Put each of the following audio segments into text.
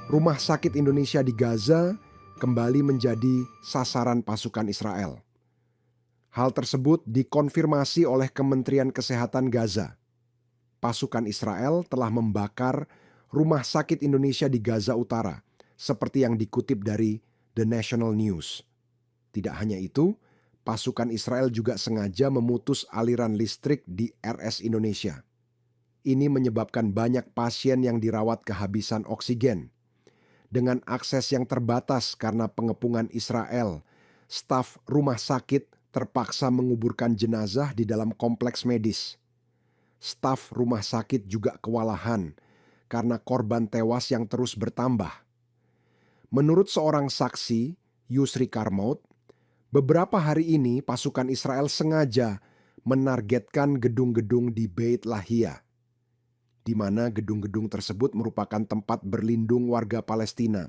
Rumah sakit Indonesia di Gaza kembali menjadi sasaran pasukan Israel. Hal tersebut dikonfirmasi oleh Kementerian Kesehatan Gaza. Pasukan Israel telah membakar Rumah Sakit Indonesia di Gaza Utara, seperti yang dikutip dari The National News. Tidak hanya itu, pasukan Israel juga sengaja memutus aliran listrik di RS Indonesia. Ini menyebabkan banyak pasien yang dirawat kehabisan oksigen. Dengan akses yang terbatas karena pengepungan Israel, staf rumah sakit terpaksa menguburkan jenazah di dalam kompleks medis. Staf rumah sakit juga kewalahan karena korban tewas yang terus bertambah. Menurut seorang saksi, Yusri Karmaut, beberapa hari ini pasukan Israel sengaja menargetkan gedung-gedung di Beit Lahia, di mana gedung-gedung tersebut merupakan tempat berlindung warga Palestina.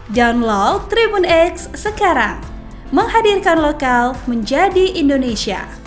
Download Tribun X sekarang, menghadirkan lokal menjadi Indonesia.